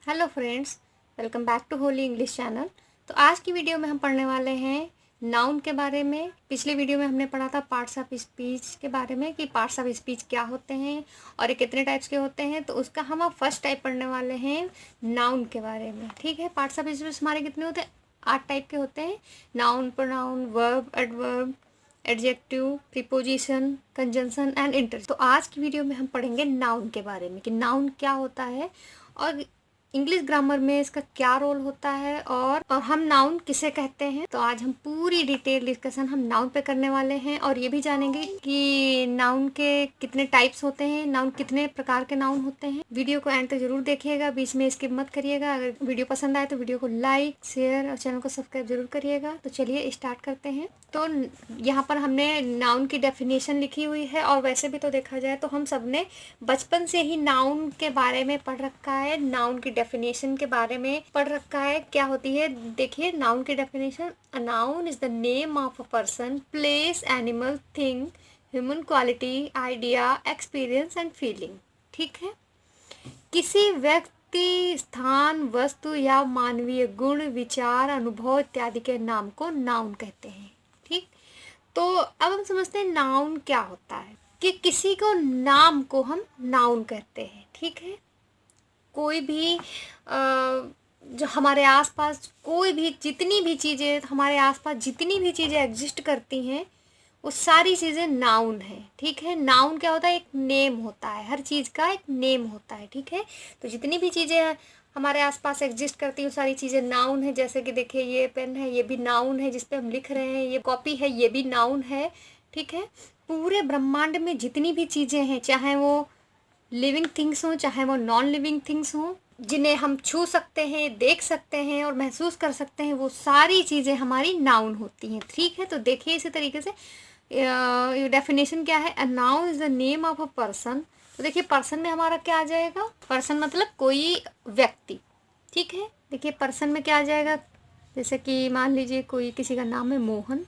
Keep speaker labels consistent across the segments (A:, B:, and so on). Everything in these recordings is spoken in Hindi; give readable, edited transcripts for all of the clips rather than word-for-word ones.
A: Hello friends, welcome back to holy English channel. तो आज की वीडियो में हम पढ़ने वाले हैं नाउन के बारे में। पिछले वीडियो में हमने पढ़ा था पार्ट्स ऑफ स्पीच के बारे में कि पार्ट्स ऑफ स्पीच क्या होते हैं और ये कितने टाइप्स के होते हैं। तो उसका हम अब फर्स्ट टाइप पढ़ने वाले हैं नाउन के बारे में। ठीक है, पार्ट्स ऑफ स्पीच हमारे कितने होते हैं? 8 टाइप के होते हैं। Noun, pronoun, verb, adverb, adjective, preposition, conjunction and interjection. तो आज की वीडियो में हम पढ़ेंगे नाउन के बारे में कि नाउन क्या होता है और इंग्लिश ग्रामर में इसका क्या रोल होता है और हम नाउन किसे कहते हैं। तो आज हम पूरी डिटेल डिस्कशन हम नाउन पे करने वाले हैं और ये भी जानेंगे कि नाउन के कितने टाइप्स होते हैं, नाउन कितने प्रकार के नाउन होते हैं। वीडियो को एंड तक जरूर देखिएगा, बीच में स्किप मत करिएगा। अगर वीडियो पसंद आए तो वीडियो को लाइक, शेयर और चैनल को सब्सक्राइब जरूर करिएगा। तो चलिए स्टार्ट करते हैं। तो यहाँ पर हमने नाउन की डेफिनेशन लिखी हुई है और वैसे भी तो देखा जाए तो हम सबने बचपन से ही नाउन के बारे में पढ़ रखा है, नाउन की डेफिनेशन के बारे में पढ़ रखा है। क्या होती है देखिए नाउन की definition. A noun is the name of a person, place, animal, thing, human quality, idea, experience and feeling. ठीक है, किसी व्यक्ति, स्थान, वस्तु या मानवीय गुण, विचार, अनुभव इत्यादि के नाम को नाउन कहते हैं। ठीक, तो अब हम समझते हैं नाउन क्या होता है कि किसी को नाम को हम नाउन कहते हैं। ठीक है, कोई भी जो हमारे आसपास कोई भी जितनी भी चीज़ें हमारे आसपास जितनी भी चीज़ें एग्जिस्ट करती हैं वो सारी चीज़ें नाउन है। ठीक है, नाउन क्या होता है? एक नेम होता है, हर चीज़ का एक नेम होता है। ठीक है, तो जितनी भी चीज़ें हमारे आसपास एग्जिस्ट करती हैं वो सारी चीज़ें नाउन है। जैसे कि देखिए ये पेन है, ये भी नाउन है जिस पे हम लिख रहे हैं, ये कॉपी है, ये भी नाउन है। ठीक है, पूरे ब्रह्मांड में जितनी भी चीज़ें हैं, चाहे वो लिविंग थिंग्स हों चाहे वो नॉन लिविंग थिंग्स हों, जिन्हें हम छू सकते हैं, देख सकते हैं और महसूस कर सकते हैं, वो सारी चीज़ें हमारी नाउन होती हैं। ठीक है, तो देखिए इसी तरीके से डेफिनेशन क्या है? A noun is the name of a person. तो देखिए पर्सन में हमारा क्या आ जाएगा? पर्सन मतलब कोई व्यक्ति। ठीक है, देखिए पर्सन में क्या आ जाएगा? जैसे कि मान लीजिए कोई किसी का नाम है मोहन,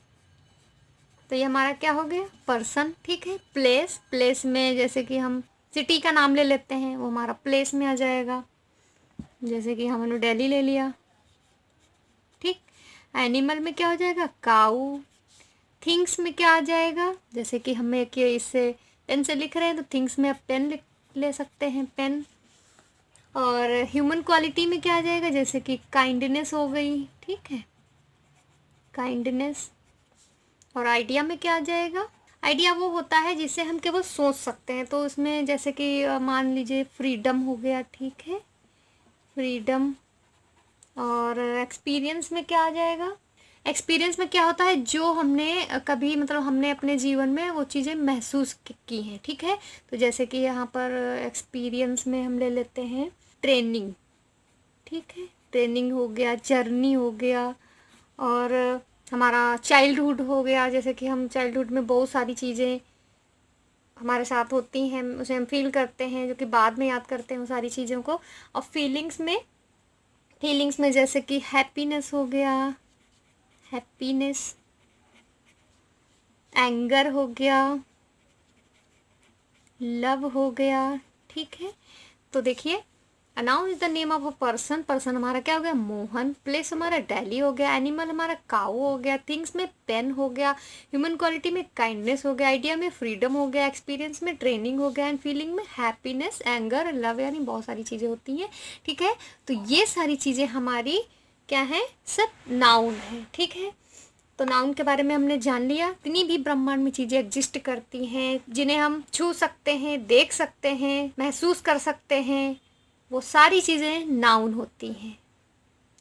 A: तो ये हमारा क्या हो गया? पर्सन। ठीक है, प्लेस, प्लेस में जैसे कि हम सिटी का नाम ले लेते हैं, वो हमारा प्लेस में आ जाएगा। जैसे कि हमने दिल्ली ले लिया। ठीक, एनिमल में क्या हो जाएगा? काऊ। थिंग्स में क्या आ जाएगा? जैसे कि हमें कि इससे पेन से लिख रहे हैं तो थिंग्स में आप पेन ले सकते हैं, पेन। और ह्यूमन क्वालिटी में क्या आ जाएगा? जैसे कि काइंडनेस हो गई। ठीक है, काइंडनेस। और आइडिया में क्या आ जाएगा? आइडिया वो होता है जिसे हम केवल सोच सकते हैं, तो उसमें जैसे कि मान लीजिए फ्रीडम हो गया। ठीक है, फ्रीडम। और एक्सपीरियंस में क्या आ जाएगा? एक्सपीरियंस में क्या होता है? जो हमने कभी मतलब हमने अपने जीवन में वो चीज़ें महसूस की हैं। ठीक है, तो जैसे कि यहाँ पर एक्सपीरियंस में हम ले लेते हैं ट्रेनिंग। ठीक है, ट्रेनिंग हो गया, जर्नी हो गया और हमारा चाइल्डहुड हो गया। जैसे कि हम चाइल्डहुड में बहुत सारी चीज़ें हमारे साथ होती हैं, उसे हम फील करते हैं, जो कि बाद में याद करते हैं वो सारी चीज़ों को। और फीलिंग्स में जैसे कि हैप्पीनेस हो गया, हैप्पीनेस, एंगर हो गया, लव हो गया। ठीक है, तो देखिए a noun is the name of a person. Person हमारा क्या हो गया? मोहन। प्लेस हमारा दिल्ली हो गया। एनिमल हमारा काऊ हो गया। थिंग्स में पेन हो गया। ह्यूमन क्वालिटी में काइंडनेस हो गया। आइडिया में फ्रीडम हो गया। एक्सपीरियंस में ट्रेनिंग हो गया। एंड फीलिंग में हैप्पीनेस, एंगर, लव, यानी बहुत सारी चीज़ें होती हैं। ठीक है, तो ये सारी चीज़ें हमारी क्या है? सब नाउन है। ठीक है, तो नाउन के बारे में हमने जान लिया। इतनी भी ब्रह्मांड में चीज़ें एग्जिस्ट करती हैं जिन्हें हम छू सकते हैं, देख सकते हैं, महसूस कर सकते हैं, वो सारी चीज़ें नाउन होती हैं।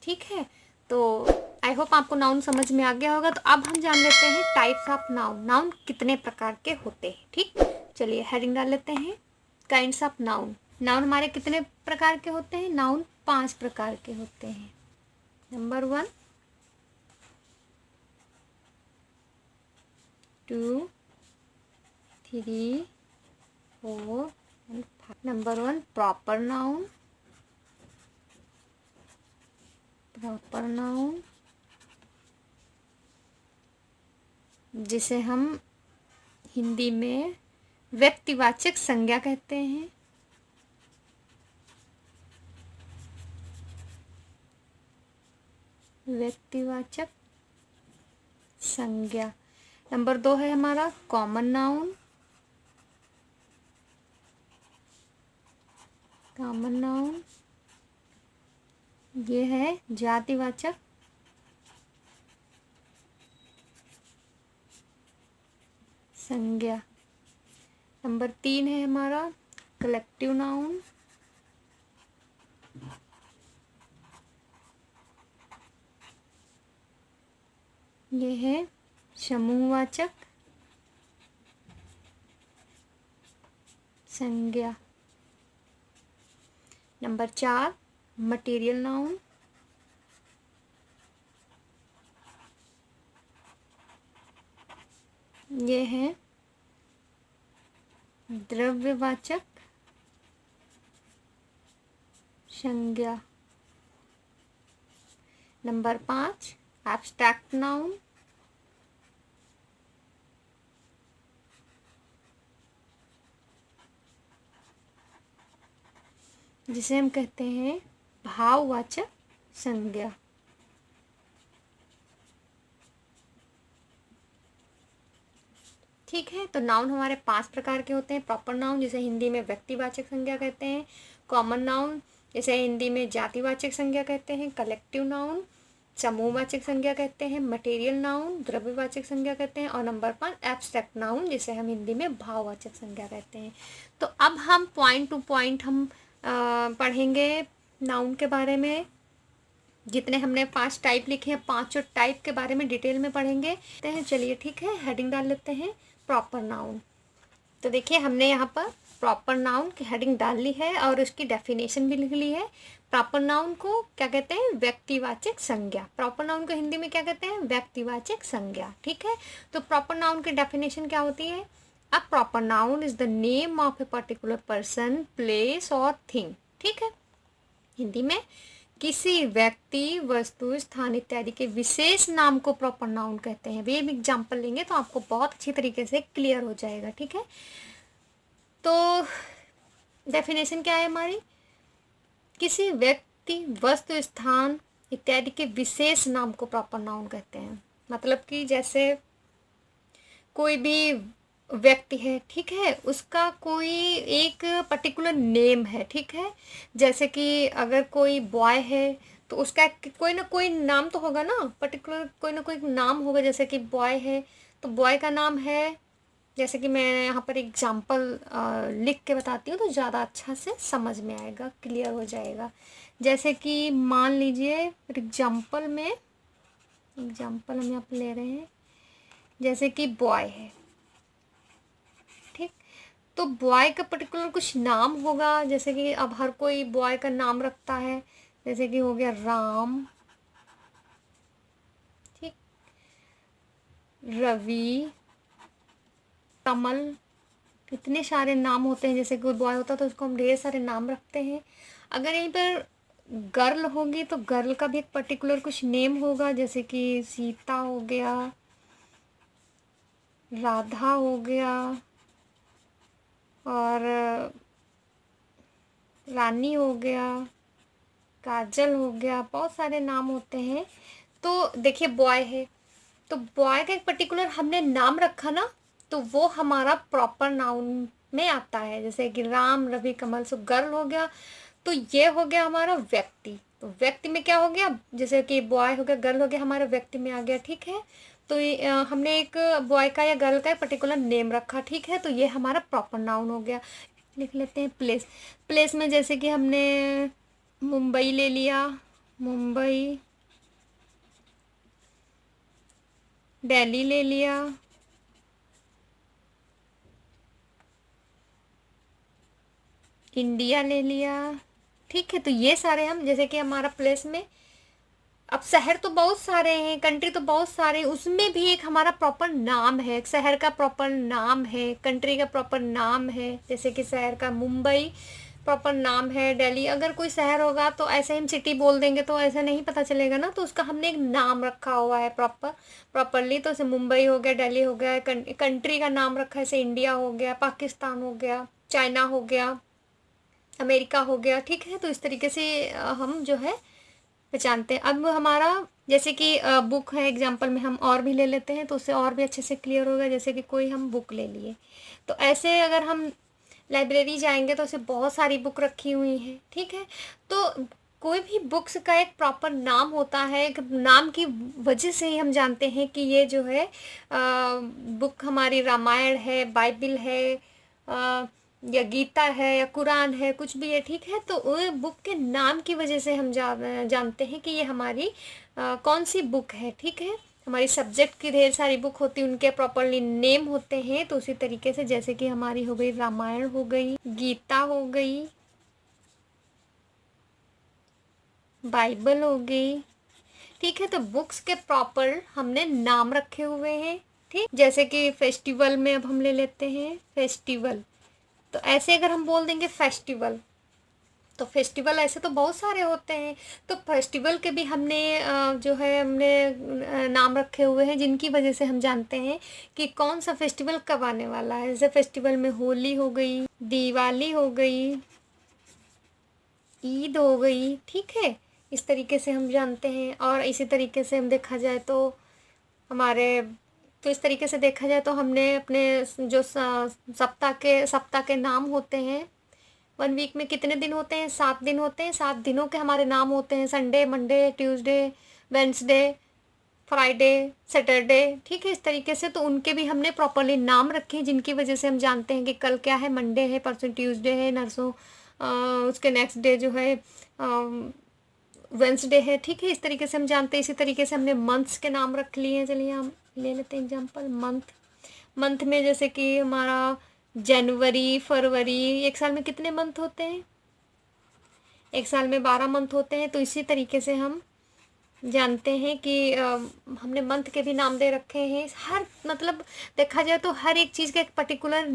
A: ठीक है, तो आई होप आपको नाउन समझ में आ गया होगा। तो अब हम जान लेते हैं टाइप्स ऑफ नाउन, नाउन कितने प्रकार के होते हैं। ठीक, चलिए हेडिंग डाल लेते हैं, काइंड्स ऑफ नाउन। नाउन हमारे कितने प्रकार के होते हैं? नाउन 5 प्रकार के होते हैं। Number 1, 2, 3, 4 and 5। Number 1, proper noun. Proper noun जिसे हम हिंदी में व्यक्तिवाचक संज्ञा कहते हैं। व्यक्तिवाचक संज्ञा। नंबर 2 है हमारा कॉमन नाउन। कॉमन नाउन ये है जातिवाचक संज्ञा। नंबर 3 है हमारा कलेक्टिव नाउन। ये है समूहवाचक संज्ञा। Number 4 material noun. ये है द्रव्यवाचक संज्ञा। Number 5 abstract noun. जिसे हम कहते हैं भाववाचक संज्ञा। ठीक है, तो नाउन हमारे 5 प्रकार के होते हैं। प्रॉपर नाउन जिसे हिंदी में व्यक्तिवाचक संज्ञा कहते हैं। कॉमन नाउन जिसे हिंदी में जातिवाचक संज्ञा कहते हैं। कलेक्टिव नाउन समूहवाचक संज्ञा कहते हैं। मटेरियल नाउन द्रव्यवाचक संज्ञा कहते हैं। और नंबर 5 एब्स्ट्रैक्ट नाउन जिसे हम हिंदी में भाववाचक संज्ञा कहते हैं। तो अब हम पॉइंट टू पॉइंट हम पढ़ेंगे नाउन के बारे में। जितने हमने 5 टाइप लिखे हैं, 5 टाइप के बारे में डिटेल में पढ़ेंगे। चलिए ठीक है, हेडिंग डाल लेते हैं प्रॉपर नाउन। तो देखिए हमने यहाँ पर प्रॉपर नाउन की हेडिंग डाल ली है और उसकी डेफिनेशन भी लिख ली है। प्रॉपर नाउन को क्या कहते हैं? व्यक्तिवाचक संज्ञा। प्रॉपर नाउन को हिंदी में क्या कहते हैं? व्यक्तिवाचक संज्ञा। ठीक है, तो प्रॉपर नाउन की डेफिनेशन क्या होती है? A proper noun is the name of a particular person, place और थिंग। ठीक है, हिंदी में किसी व्यक्ति, वस्तु, स्थान इत्यादि के विशेष नाम को प्रॉपर नाउन कहते हैं। वे एग्जाम्पल लेंगे तो आपको बहुत अच्छी तरीके से क्लियर हो जाएगा। ठीक है, तो डेफिनेशन क्या है हमारी? किसी व्यक्ति, वस्तु, स्थान इत्यादि के विशेष नाम को प्रॉपर नाउन कहते हैं। मतलब कि जैसे कोई भी व्यक्ति है, ठीक है, उसका कोई एक पर्टिकुलर नेम है। ठीक है, जैसे कि अगर कोई बॉय है तो उसका कोई ना कोई नाम तो होगा ना, पर्टिकुलर कोई ना कोई नाम होगा। जैसे कि बॉय है तो बॉय का नाम है, जैसे कि मैं यहाँ पर एग्जाम्पल लिख के बताती हूँ तो ज़्यादा अच्छा से समझ में आएगा, क्लियर हो जाएगा। जैसे कि मान लीजिए एग्जाम्पल हम यहाँ पर ले रहे हैं, जैसे कि बॉय है। ठीक, तो बॉय का पर्टिकुलर कुछ नाम होगा। जैसे कि अब हर कोई बॉय का नाम रखता है, जैसे कि हो गया राम, ठीक, रवि, कमल, कितने सारे नाम होते हैं। जैसे कोई बॉय होता है तो उसको हम ढेर सारे नाम रखते हैं। अगर यहीं पर गर्ल होगी तो गर्ल का भी एक पर्टिकुलर कुछ नेम होगा। जैसे कि सीता हो गया, राधा हो गया और रानी हो गया, काजल हो गया, बहुत सारे नाम होते हैं। तो देखिए बॉय है तो बॉय का एक पर्टिकुलर हमने नाम रखा ना, तो वो हमारा प्रॉपर नाउन में आता है। जैसे कि राम, रवि, कमल। सो गर्ल हो गया तो ये हो गया हमारा व्यक्ति। तो व्यक्ति में क्या हो गया? जैसे कि बॉय हो गया, गर्ल हो गया, हमारा व्यक्ति में आ गया। ठीक है, तो हमने एक बॉय का या गर्ल का एक पर्टिकुलर नेम रखा। ठीक है, तो ये हमारा प्रॉपर नाउन हो गया। लिख लेते हैं प्लेस। प्लेस में जैसे कि हमने मुंबई ले लिया, मुंबई, दिल्ली ले लिया, इंडिया ले लिया। ठीक है, तो ये सारे हम, जैसे कि हमारा प्लेस में, अब शहर तो बहुत सारे हैं, कंट्री तो बहुत सारे हैं, उसमें भी एक हमारा प्रॉपर नाम है। शहर का प्रॉपर नाम है, कंट्री का प्रॉपर नाम है। जैसे कि शहर का मुंबई प्रॉपर नाम है, दिल्ली। अगर कोई शहर होगा तो ऐसे हम सिटी बोल देंगे तो ऐसा नहीं पता चलेगा ना, तो उसका हमने एक नाम रखा हुआ है प्रॉपरली। तो जैसे मुंबई हो गया, दिल्ली हो गया। कंट्री का नाम रखा है, जैसे इंडिया हो गया, पाकिस्तान हो गया, चाइना हो गया, अमेरिका हो गया। ठीक है, तो इस तरीके से हम जो है पहचानते हैं। अब हमारा जैसे कि बुक है, एग्जाम्पल में हम और भी ले लेते हैं तो उससे और भी अच्छे से क्लियर होगा। जैसे कि कोई हम बुक ले लिए, तो ऐसे अगर हम लाइब्रेरी जाएंगे तो उसे बहुत सारी बुक रखी हुई हैं, ठीक है। तो कोई भी बुक्स का एक प्रॉपर नाम होता है, एक नाम की वजह से ही हम जानते हैं कि ये जो है बुक हमारी रामायण है, बाइबिल है, या गीता है, या कुरान है, कुछ भी है, ठीक है। तो वो बुक के नाम की वजह से हम जानते हैं कि ये हमारी कौन सी बुक है, ठीक है। हमारी सब्जेक्ट की ढेर सारी बुक होती है, उनके प्रॉपरली नेम होते हैं। तो उसी तरीके से जैसे कि हमारी हो गई रामायण, हो गई गीता, हो गई बाइबल, हो गई, ठीक है। तो बुक्स के प्रॉपर हमने नाम रखे हुए हैं, ठीक। जैसे कि फेस्टिवल में अब हम ले लेते हैं फेस्टिवल, तो ऐसे अगर हम बोल देंगे फेस्टिवल, तो फेस्टिवल ऐसे तो बहुत सारे होते हैं। तो फेस्टिवल के भी हमने जो है हमने नाम रखे हुए हैं, जिनकी वजह से हम जानते हैं कि कौन सा फेस्टिवल कब आने वाला है। जैसे फेस्टिवल में होली हो गई, दिवाली हो गई, ईद हो गई, ठीक है। इस तरीके से हम जानते हैं। और इसी तरीके से हम देखा जाए तो हमारे, तो इस तरीके से देखा जाए तो हमने अपने जो सप्ताह के नाम होते हैं, 1 वीक में कितने दिन होते हैं, 7 दिन होते हैं। 7 दिनों के हमारे नाम होते हैं, Sunday, Monday, Tuesday, Wednesday, Friday, Saturday, ठीक है। इस तरीके से तो उनके भी हमने प्रॉपरली नाम रखे हैं, जिनकी वजह से हम जानते हैं कि कल क्या है, मंडे है, परसों ट्यूसडे है, नरसों उसके नेक्स्ट डे जो है वेंसडे है, ठीक है। इस तरीके से हम जानते हैं। इसी तरीके से हमने मंथ्स के नाम रख लिए हैं। चलिए हम ले लेते हैं एग्जांपल मंथ में जैसे कि हमारा जनवरी, फरवरी। एक साल में कितने मंथ होते हैं? एक साल में 12 मंथ होते हैं। तो इसी तरीके से हम जानते हैं कि हमने मंथ के भी नाम दे रखे हैं। हर मतलब देखा जाए तो हर एक चीज़ का एक पर्टिकुलर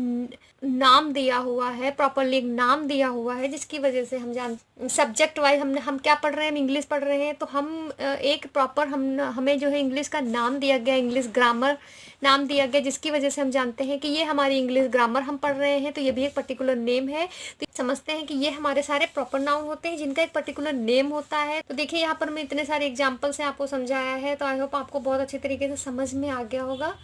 A: नाम दिया हुआ है, प्रॉपरली एक नाम दिया हुआ है, जिसकी वजह से हम सब्जेक्ट वाइज हम क्या पढ़ रहे हैं, हम इंग्लिश पढ़ रहे हैं, तो हम एक प्रॉपर हमें जो है इंग्लिश का नाम दिया गया, इंग्लिश ग्रामर नाम दिया गया, जिसकी वजह से हम जानते हैं कि ये हमारी इंग्लिश ग्रामर हम पढ़ रहे हैं, तो ये भी एक पर्टिकुलर नेम है। तो समझते हैं कि ये हमारे सारे प्रॉपर नाउन होते हैं, जिनका एक पर्टिकुलर नेम होता है। तो देखिए यहाँ पर मैं इतने सारे एग्जाम्पल से आपको समझाया है, तो आई होप आपको बहुत अच्छे तरीके से समझ में आ गया होगा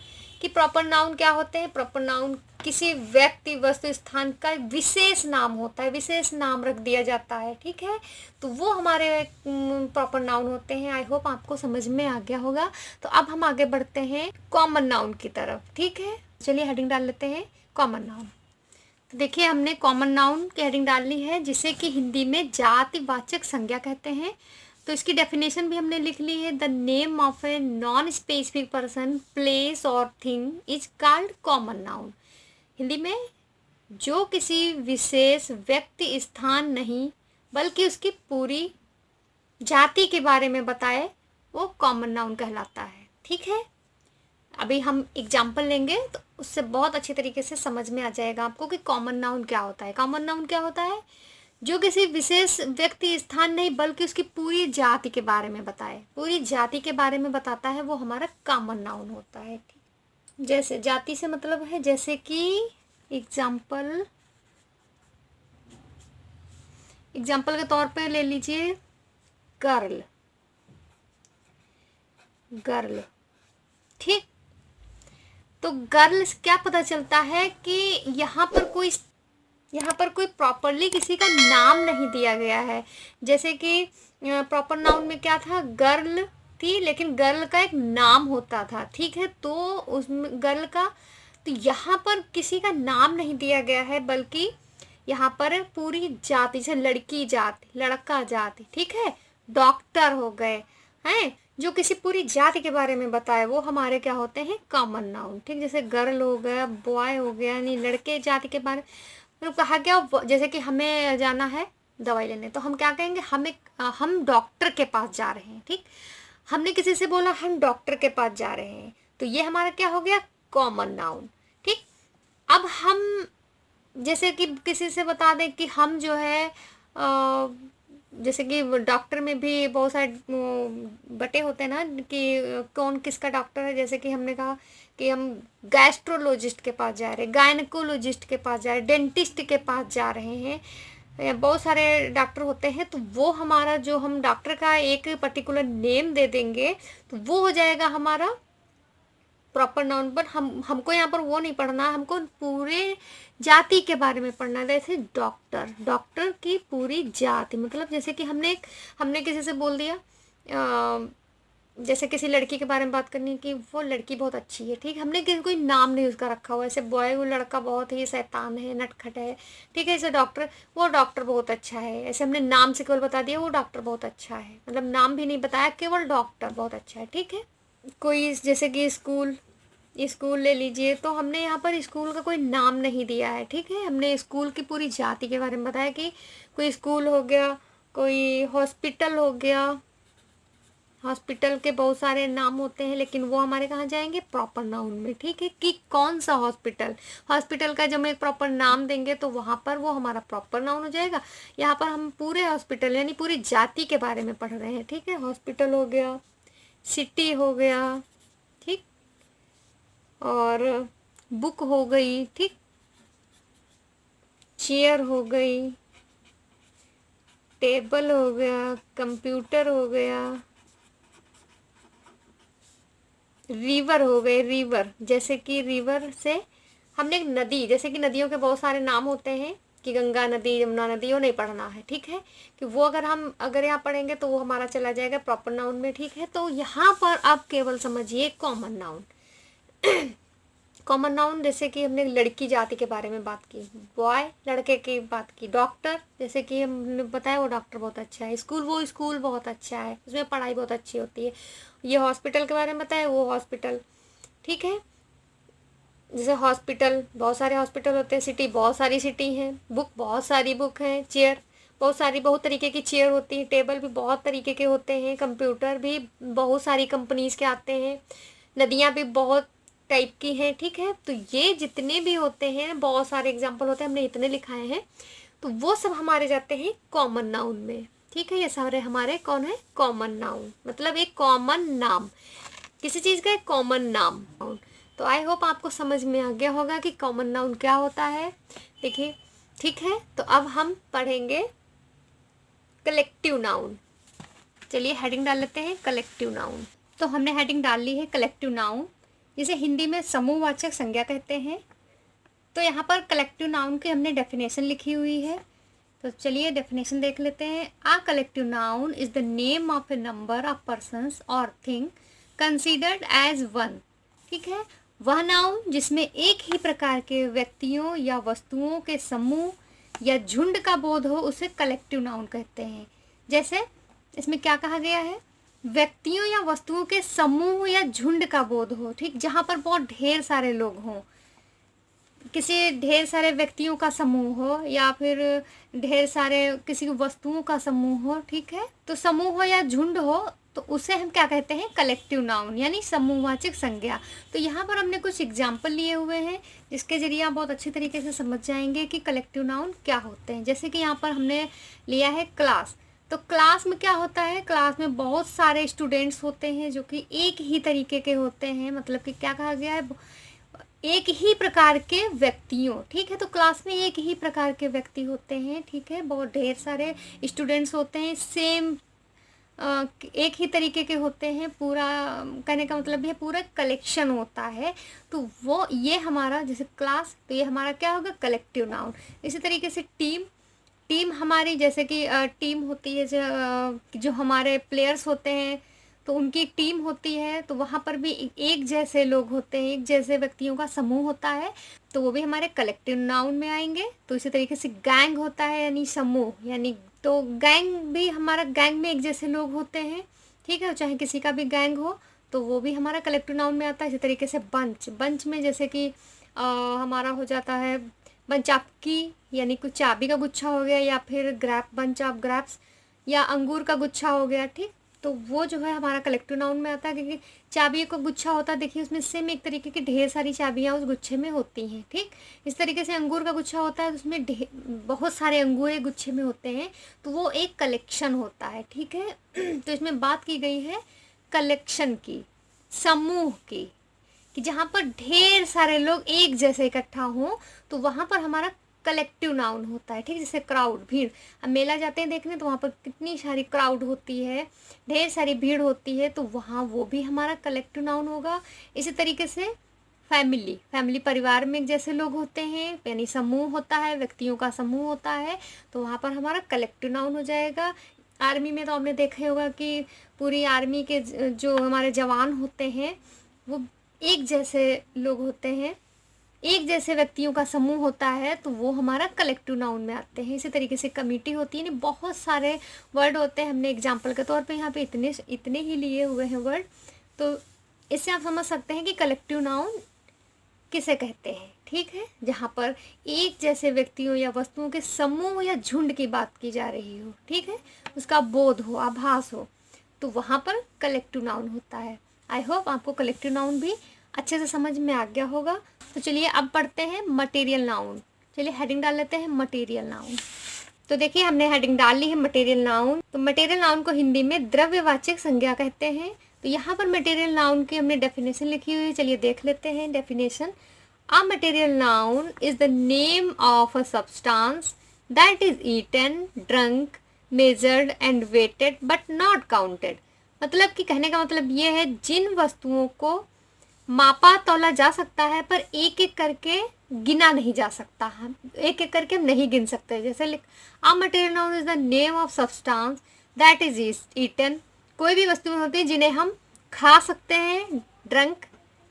A: कि प्रॉपर नाउन क्या होते हैं। प्रॉपर नाउन किसी व्यक्ति, वस्तु, स्थान का विशेष नाम होता है, विशेष नाम रख दिया जाता है, ठीक है। तो वो हमारे प्रॉपर नाउन होते हैं। आई होप आपको समझ में आ गया होगा। तो अब हम आगे बढ़ते हैं कॉमन नाउन की तरफ, ठीक है। चलिए हेडिंग डाल लेते हैं कॉमन नाउन। तो देखिए हमने कॉमन नाउन की हेडिंग डाल ली है, जिसे कि हिंदी में जातिवाचक संज्ञा कहते हैं। तो इसकी डेफिनेशन भी हमने लिख ली है। The name of a non specific person, place और thing is called common noun. Hindi में जो किसी विशेष व्यक्ति, स्थान नहीं बल्कि उसकी पूरी जाति के बारे में बताए, वो कॉमन नाउन कहलाता है, ठीक है। अभी हम एग्जाम्पल लेंगे तो उससे बहुत अच्छे तरीके से समझ में आ जाएगा आपको कि कॉमन नाउन क्या होता है। कॉमन नाउन क्या होता है? जो किसी विशेष व्यक्ति, स्थान नहीं बल्कि उसकी पूरी जाति के बारे में बताए, पूरी जाति के बारे में बताता है, वो हमारा कॉमन नाउन होता है। जैसे जाति से मतलब है, जैसे कि एग्जाम्पल के तौर पे ले लीजिए गर्ल, ठीक। तो गर्ल क्या पता चलता है कि यहाँ पर कोई प्रॉपरली किसी का नाम नहीं दिया गया है। जैसे कि प्रॉपर नाउन में क्या था, गर्ल थी, लेकिन गर्ल का एक नाम होता था, ठीक है। तो उसमें गर्ल का, तो यहाँ पर किसी का नाम नहीं दिया गया है, बल्कि यहाँ पर पूरी जाति, जैसे लड़की जाति, लड़का जाति, ठीक है। डॉक्टर हो गए हैं, जो किसी पूरी जाति के बारे में बताए, वो हमारे क्या होते हैं, कॉमन नाउन, ठीक। जैसे गर्ल हो गया, बॉय हो गया, यानी लड़के जाति के बारे में कहा गया। जैसे कि हमें जाना है दवाई लेने, तो हम क्या कहेंगे, हम डॉक्टर के पास जा रहे हैं, ठीक। हमने किसी से बोला हम डॉक्टर के पास जा रहे हैं, तो ये हमारा क्या हो गया, कॉमन नाउन, ठीक। अब हम जैसे कि किसी से बता दें कि हम जो है जैसे कि डॉक्टर में भी बहुत सारे बटे होते हैं ना, कि कौन किसका डॉक्टर है। जैसे कि हमने कहा कि हम गैस्ट्रोलॉजिस्ट के पास जा रहे हैं, गायनेकोलॉजिस्ट के पास जा रहे हैं, डेंटिस्ट के पास जा रहे हैं, या बहुत सारे डॉक्टर होते हैं, तो वो हमारा जो हम डॉक्टर का एक पर्टिकुलर नेम दे देंगे तो वो हो जाएगा हमारा प्रॉपर नाउन। पर हमको यहाँ पर वो नहीं पढ़ना, हमको पूरे जाति के बारे में पढ़ना है। जैसे डॉक्टर, डॉक्टर की पूरी जाति, मतलब जैसे कि हमने किसी से बोल दिया जैसे किसी लड़की के बारे में बात करनी कि वो लड़की बहुत अच्छी है, ठीक है, हमने किसी कोई नाम नहीं उसका रखा हुआ, ऐसे बॉय वो लड़का बहुत ही शैतान है, नटखट है, ठीक है, ऐसे डॉक्टर, वो डॉक्टर बहुत अच्छा है, ऐसे हमने नाम से केवल बता दिया वो डॉक्टर बहुत अच्छा है, मतलब नाम भी नहीं बताया, केवल डॉक्टर बहुत अच्छा है, ठीक है। कोई जैसे कि स्कूल ले लीजिए, तो हमने यहाँ पर स्कूल का कोई नाम नहीं दिया है, ठीक है, हमने स्कूल की पूरी जाति के बारे में बताया कि कोई स्कूल हो गया, कोई हॉस्पिटल हो गया, हॉस्पिटल के बहुत सारे नाम होते हैं, लेकिन वो हमारे कहाँ जाएंगे, प्रॉपर नाउन में, ठीक है, कि कौन सा हॉस्पिटल का जब हम एक प्रॉपर नाम देंगे तो वहाँ पर वो हमारा प्रॉपर नाउन हो जाएगा। यहाँ पर हम पूरे हॉस्पिटल यानी पूरी जाति के बारे में पढ़ रहे हैं, ठीक है, हॉस्पिटल हो गया, सिटी हो गया, ठीक, और बुक हो गई, ठीक, चेयर हो गई, टेबल हो गया, कंप्यूटर हो गया, रिवर हो गए, रिवर जैसे कि रिवर से हमने एक नदी, जैसे कि नदियों के बहुत सारे नाम होते हैं कि गंगा नदी, यमुना नदी, वो नहीं पढ़ना है, ठीक है, कि वो अगर यहाँ पढ़ेंगे तो वो हमारा चला जाएगा प्रॉपर नाउन में, ठीक है। तो यहाँ पर आप केवल समझिए कॉमन नाउन। कॉमन नाउन जैसे कि हमने लड़की जाति के बारे में बात की, बॉय लड़के की बात की, डॉक्टर जैसे कि हमने बताया वो डॉक्टर बहुत अच्छा है, वो स्कूल बहुत अच्छा है, उसमें पढ़ाई बहुत अच्छी होती है, ये हॉस्पिटल के बारे में बताया वो हॉस्पिटल, ठीक है, जैसे हॉस्पिटल बहुत सारे हॉस्पिटल होते हैं, सिटी बहुत सारी सिटी हैं, बुक बहुत सारी बुक हैं, चेयर बहुत तरीके की चेयर होती है, टेबल भी बहुत तरीके के होते हैं, कंप्यूटर भी बहुत सारी कंपनीज के आते हैं, नदियाँ भी बहुत टाइप की हैं, ठीक है। तो ये जितने भी होते हैं बहुत सारे एग्जाम्पल होते हैं, हमने इतने लिखाए हैं, तो वो सब हमारे जाते हैं कॉमन नाउन में, ठीक है। ये सारे हमारे कौन है, कॉमन नाउन, मतलब एक कॉमन नाम, किसी चीज़ का एक कॉमन नाम। तो आई होप आपको समझ में आ गया होगा कि कॉमन नाउन क्या होता है, देखिए, ठीक है। तो अब हम पढ़ेंगे कलेक्टिव नाउन। चलिए हेडिंग डाल लेते हैं, कलेक्टिव नाउन। तो हमने हेडिंग डाल ली है कलेक्टिव नाउन, जिसे हिंदी में समूहवाचक संज्ञा कहते हैं। तो यहाँ पर कलेक्टिव नाउन की हमने डेफिनेशन लिखी हुई है, तो चलिए डेफिनेशन देख लेते हैं। A collective noun is the name of a number of persons और थिंग कंसीडर्ड एज वन, ठीक है, वह नाउन जिसमें एक ही प्रकार के व्यक्तियों या वस्तुओं के समूह या झुंड का बोध हो उसे कलेक्टिव नाउन कहते हैं। जैसे इसमें क्या कहा गया है, व्यक्तियों या वस्तुओं के समूह या झुंड का बोध हो, ठीक, जहाँ पर बहुत ढेर सारे लोग हों, किसी ढेर सारे व्यक्तियों का समूह हो या फिर ढेर सारे किसी वस्तुओं का समूह हो, ठीक है, तो समूह हो या झुंड हो तो उसे हम क्या कहते हैं, कलेक्टिव नाउन यानी समूहवाचक संज्ञा। तो यहाँ पर हमने कुछ एग्जाम्पल लिए हुए हैं जिसके जरिए आप बहुत अच्छी तरीके से समझ जाएंगे कि कलेक्टिव नाउन क्या होते हैं। जैसे कि यहाँ पर हमने लिया है क्लास, तो क्लास में क्या होता है, क्लास में बहुत सारे स्टूडेंट्स होते हैं जो कि एक ही तरीके के होते हैं, मतलब कि क्या कहा गया है, एक ही प्रकार के व्यक्तियों, ठीक है, तो क्लास में एक ही प्रकार के व्यक्ति होते हैं, ठीक है, बहुत ढेर सारे स्टूडेंट्स होते हैं, सेम एक ही तरीके के होते हैं, पूरा कहने का मतलब ये पूरा कलेक्शन होता है, तो वो ये हमारा जैसे क्लास, तो ये हमारा क्या होगा, कलेक्टिव नाउन। इसी तरीके से टीम हमारी जैसे कि टीम होती है, जो हमारे प्लेयर्स होते हैं तो उनकी एक टीम होती है, तो वहाँ पर भी एक जैसे लोग होते हैं, एक जैसे व्यक्तियों का समूह होता है, तो वो भी हमारे कलेक्टिव नाउन में आएंगे। तो इसी तरीके से गैंग होता है यानी समूह, यानी तो गैंग भी हमारा, गैंग में एक जैसे लोग होते हैं, ठीक है, चाहे किसी का भी गैंग हो तो वो भी हमारा कलेक्टिव नाउन में आता है। इसी तरीके से बंच में जैसे कि हमारा हो जाता है बंच ऑफ की, यानी कुछ चाबी का गुच्छा हो गया, या फिर बंच ऑफ ग्रैप्स या अंगूर का गुच्छा हो गया, ठीक, तो वो जो है हमारा कलेक्टिव नाउन में आता है, क्योंकि चाबियों का गुच्छा होता है, देखिए उसमें सेम एक तरीके की ढेर सारी चाबियाँ उस गुच्छे में होती हैं, ठीक। इस तरीके से अंगूर का गुच्छा होता है, उसमें बहुत सारे अंगूर एक गुच्छे में होते हैं, तो वो एक कलेक्शन होता है, ठीक है। तो इसमें बात की गई है कलेक्शन की, समूह की, कि जहाँ पर ढेर सारे लोग एक जैसे इकट्ठा हों तो वहाँ पर हमारा कलेक्टिव नाउन होता है, ठीक। जैसे क्राउड, भीड़। अब मेला जाते हैं देखने तो वहाँ पर कितनी सारी क्राउड होती है, ढेर सारी भीड़ होती है, तो वहाँ वो भी हमारा कलेक्टिव नाउन होगा। इसी तरीके से फैमिली, फैमिली परिवार में जैसे लोग होते हैं, यानी समूह होता है, व्यक्तियों का समूह होता है, तो वहाँ पर हमारा कलेक्टिव नाउन हो जाएगा। आर्मी में तो आपने देखा ही होगा कि पूरी आर्मी के जो हमारे जवान होते हैं वो एक जैसे लोग होते हैं, एक जैसे व्यक्तियों का समूह होता है, तो वो हमारा कलेक्टिव नाउन में आते हैं। इसी तरीके से कमिटी होती है, यानी बहुत सारे वर्ड होते हैं। हमने एग्जाम्पल के तौर पे यहाँ पे इतने ही लिए हुए हैं वर्ड, तो इससे आप समझ सकते हैं कि कलेक्टिव नाउन किसे कहते हैं, ठीक है। जहाँ पर एक जैसे व्यक्तियों या वस्तुओं के समूह या झुंड की बात की जा रही हो, ठीक है, उसका बोध हो, आभास हो, तो वहाँ पर कलेक्टिव नाउन होता है। आई होप आपको कलेक्टिव नाउन भी अच्छे से समझ में आ गया होगा। तो चलिए अब पढ़ते हैं मटेरियल नाउन। चलिए हेडिंग डाल लेते हैं मटेरियल नाउन। तो देखिए हमने हेडिंग डाल ली है मटेरियल नाउन। तो मटेरियल नाउन को हिंदी में द्रव्यवाचक संज्ञा कहते हैं। तो यहाँ पर मटेरियल नाउन की हमने डेफिनेशन लिखी हुई है, चलिए देख लेते हैं definition. A material noun is the name of a substance that is eaten, drunk, measured and weighed but not counted. मतलब कि कहने का मतलब ये है, जिन वस्तुओं को मापा तौला जा सकता है पर एक एक करके गिना नहीं जा सकता, हम एक एक करके हम नहीं गिन सकते। जैसे लिख, a material noun is the name of substance that is eaten. कोई भी वस्तुएं होती हैं जिन्हें हम खा सकते हैं, ड्रंक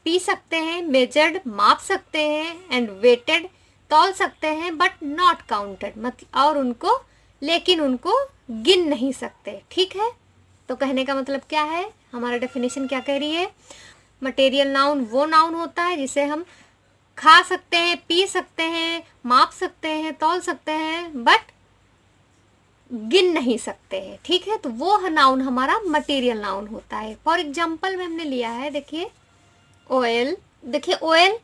A: पी सकते हैं, मेजर्ड माप सकते हैं, एंड वेटेड तौल सकते हैं, बट नॉट काउंटेड, मतलब और उनको लेकिन उनको गिन नहीं सकते, ठीक है। तो कहने का मतलब क्या है, हमारा डेफिनेशन क्या कह रही है, मटेरियल नाउन वो नाउन होता है जिसे हम खा सकते हैं, पी सकते हैं, माप सकते हैं, तौल सकते हैं, बट गिन नहीं सकते हैं, ठीक है। तो वो नाउन हमारा मटेरियल नाउन होता है। फॉर एग्जाम्पल में हमने लिया है, देखिए ऑयल। देखिए ऑयल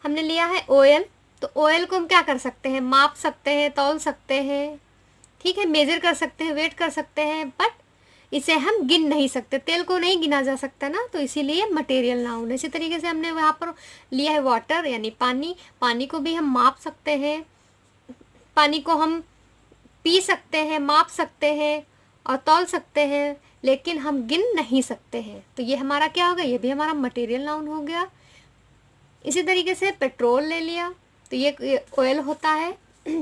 A: हमने लिया है ऑयल, तो ऑयल को हम क्या कर सकते हैं, माप सकते हैं, तौल सकते हैं, ठीक है, मेजर कर सकते हैं, वेट कर सकते हैं, बट इसे हम गिन नहीं सकते। तेल को नहीं गिना जा सकता ना, तो इसीलिए मटेरियल नाउन है। इसी तरीके से हमने वहाँ पर लिया है वाटर, यानी पानी। पानी को भी हम माप सकते हैं, पानी को हम पी सकते हैं, माप सकते हैं और तौल सकते हैं, लेकिन हम गिन नहीं सकते हैं। तो ये हमारा क्या होगा, ये भी हमारा मटेरियल नाउन हो गया। इसी तरीके से पेट्रोल ले लिया, तो ये ऑयल होता है,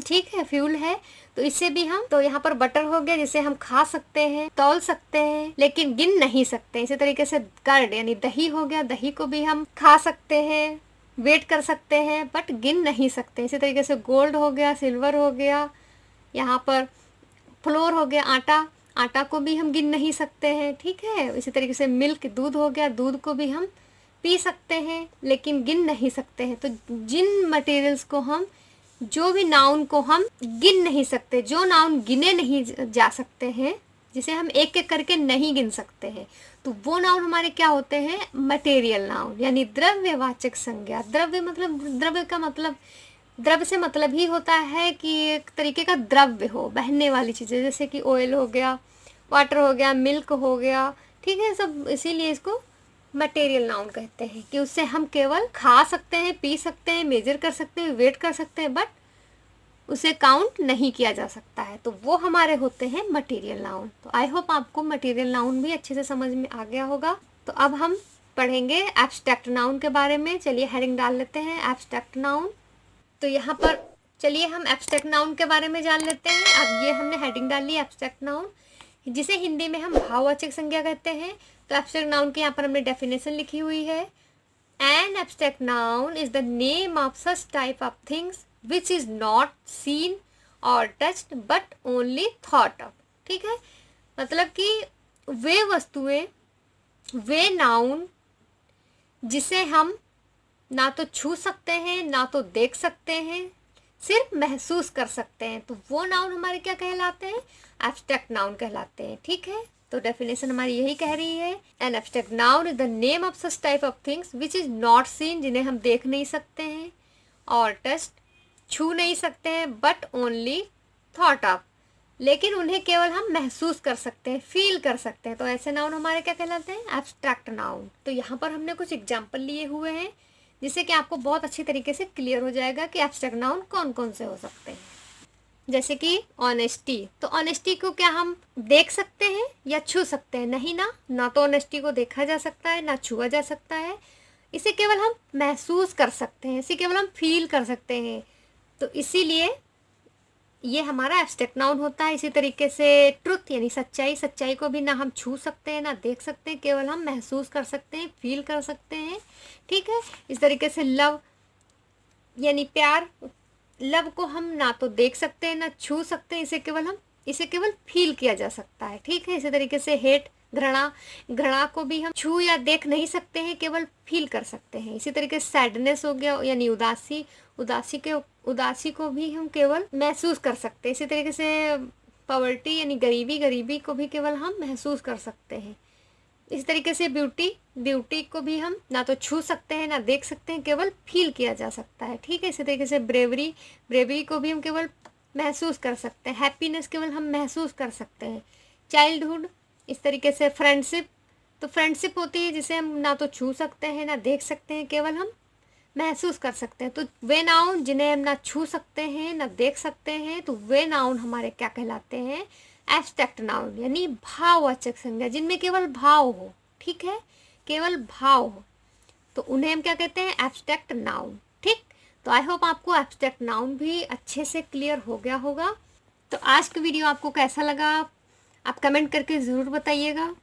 A: ठीक है, फ्यूल है। तो इससे भी हम, तो यहाँ पर बटर हो गया जिसे हम खा सकते हैं, तौल सकते हैं, लेकिन गिन नहीं सकते। इसी तरीके से कर्ड यानी दही हो गया, दही को भी हम खा सकते हैं, वेट कर सकते हैं, बट गिन नहीं सकते। इसी तरीके से गोल्ड हो गया, सिल्वर हो गया, यहाँ पर फ्लोर हो गया, आटा, आटा को भी हम गिन नहीं सकते हैं, ठीक है। इसी तरीके से मिल्क, दूध हो गया, दूध को भी हम पी सकते हैं लेकिन गिन नहीं सकते हैं। तो जिन मटेरियल्स को हम, जो भी नाउन को हम गिन नहीं सकते, जो नाउन गिने नहीं जा सकते हैं, जिसे हम एक एक करके नहीं गिन सकते हैं, तो वो नाउन हमारे क्या होते हैं, मटेरियल नाउन, यानी द्रव्यवाचक संज्ञा। द्रव्य मतलब, द्रव्य का मतलब, द्रव्य से मतलब ही होता है कि एक तरीके का द्रव्य हो, बहने वाली चीज़ें, जैसे कि ऑयल हो गया, वाटर हो गया, मिल्क हो गया, ठीक है, सब। इसीलिए इसको मटेरियल नाउन कहते हैं कि उससे हम केवल खा सकते हैं, पी सकते हैं, मेजर कर सकते हैं, वेट कर सकते हैं, बट उसे काउंट नहीं किया जा सकता है। तो वो हमारे होते हैं मटेरियल नाउन। तो आई होप आपको मटेरियल नाउन भी अच्छे से समझ में आ गया होगा। तो अब हम पढ़ेंगे एब्स्ट्रैक्ट नाउन के बारे में। चलिए हेडिंग डाल लेते हैं, एब्स्ट्रैक्ट नाउन। तो यहाँ पर चलिए हम एब्स्ट्रैक्ट नाउन के बारे में जान लेते हैं। अब ये हमने हेडिंग डाल ली एब्स्ट्रैक्ट नाउन, जिसे हिंदी में हम भाववाचक संज्ञा कहते हैं। तो एब्स्ट्रैक्ट नाउन की यहाँ पर हमने डेफिनेशन लिखी हुई है। An abstract noun is the name of such type of things which is not seen और touched but only thought of, ठीक है। मतलब कि वे वस्तुएं, वे नाउन जिसे हम ना तो छू सकते हैं, ना तो देख सकते हैं, सिर्फ महसूस कर सकते हैं, तो वो नाउन हमारे क्या कहलाते हैं, एब्स्ट्रैक्ट नाउन कहलाते हैं, ठीक है। तो डेफिनेशन हमारी यही कह रही है, an abstract noun is the name of such type of things which is not scene, जिन्हें हम देख नहीं सकते हैं, और टच छू नहीं सकते हैं, बट ओनली थॉट ऑफ, लेकिन उन्हें केवल हम महसूस कर सकते हैं, फील कर सकते हैं। तो ऐसे नाउन हमारे क्या कहलाते हैं, एब्स्ट्रैक्ट नाउन। तो यहाँ पर हमने कुछ एग्जाम्पल लिए हुए हैं। जिससे कि आपको बहुत अच्छी तरीके से क्लियर हो जाएगा कि एब्स्ट्रैक्ट नाउन कौन कौन से हो सकते हैं। जैसे कि ऑनेस्टी, तो ऑनेस्टी को क्या हम देख सकते हैं या छू सकते हैं? नहीं ना, ना तो ऑनेस्टी को देखा जा सकता है ना छुआ जा सकता है। इसे केवल हम महसूस कर सकते हैं, इसे केवल हम फील कर सकते हैं। तो इसीलिए ये हमारा एब्स्ट्रैक्ट नाउन होता है। इसी तरीके से ट्रुथ यानी सच्चाई, सच्चाई को भी ना हम छू सकते हैं ना देख सकते हैं, केवल हम महसूस कर सकते हैं, फील कर सकते हैं। ठीक है। इस तरीके से लव यानी प्यार, लव को हम ना तो देख सकते हैं ना छू सकते हैं, इसे केवल फील किया जा सकता है। ठीक है। इसी तरीके से हेट, घृणा, घृणा को भी हम छू या देख नहीं सकते हैं, केवल फील कर सकते हैं। इसी तरीके से सैडनेस हो गया यानी उदासी, उदासी को भी हम केवल महसूस कर सकते हैं। इसी तरीके से पॉवर्टी यानी गरीबी, गरीबी को भी केवल हम महसूस कर सकते हैं। इस तरीके से ब्यूटी, ब्यूटी को भी हम ना तो छू सकते हैं ना देख सकते हैं, केवल फील किया जा सकता है। ठीक है। इसी तरीके से ब्रेवरी, ब्रेवरी को भी हम केवल महसूस कर सकते हैं। हैप्पीनेस केवल हम महसूस कर सकते हैं। चाइल्डहुड, इस तरीके से फ्रेंडशिप, तो फ्रेंडशिप होती है जिसे हम ना तो छू सकते हैं ना देख सकते हैं, केवल हम महसूस कर सकते हैं। तो वे नाउन जिन्हें हम ना छू सकते हैं ना देख सकते हैं, तो वे नाउन हमारे क्या कहलाते हैं? एब्स्ट्रैक्ट नाउन यानी भाववाचक संज्ञा, जिनमें केवल भाव हो। ठीक है। केवल भाव हो तो उन्हें हम क्या कहते हैं? Abstract noun. ठीक। तो आई होप आपको एब्स्ट्रैक्ट नाउन भी अच्छे से क्लियर हो गया होगा। तो आज का वीडियो आपको कैसा लगा आप कमेंट करके ज़रूर बताइएगा,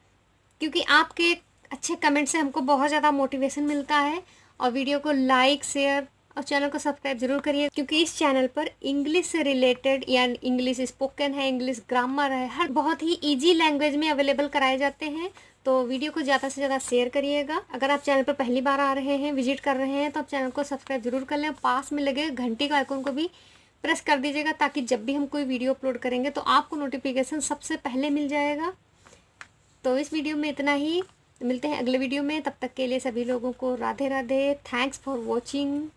A: क्योंकि आपके अच्छे कमेंट से हमको बहुत ज़्यादा मोटिवेशन मिलता है। और वीडियो को लाइक, शेयर और चैनल को सब्सक्राइब जरूर करिए, क्योंकि इस चैनल पर इंग्लिश से रिलेटेड या इंग्लिश स्पोकन है, इंग्लिश ग्रामर है, हर बहुत ही इजी लैंग्वेज में अवेलेबल कराए जाते हैं। तो वीडियो को ज़्यादा से ज़्यादा शेयर करिएगा। अगर आप चैनल पर पहली बार आ रहे हैं, विजिट कर रहे हैं, तो आप चैनल को सब्सक्राइब जरूर कर लें। पास में लगे घंटी का आइकन को भी प्रेस कर दीजिएगा, ताकि जब भी हम कोई वीडियो अपलोड करेंगे तो आपको नोटिफिकेशन सबसे पहले मिल जाएगा। तो इस वीडियो में इतना ही, मिलते हैं अगले वीडियो में। तब तक के लिए सभी लोगों को Radhe Radhe. Thanks for watching.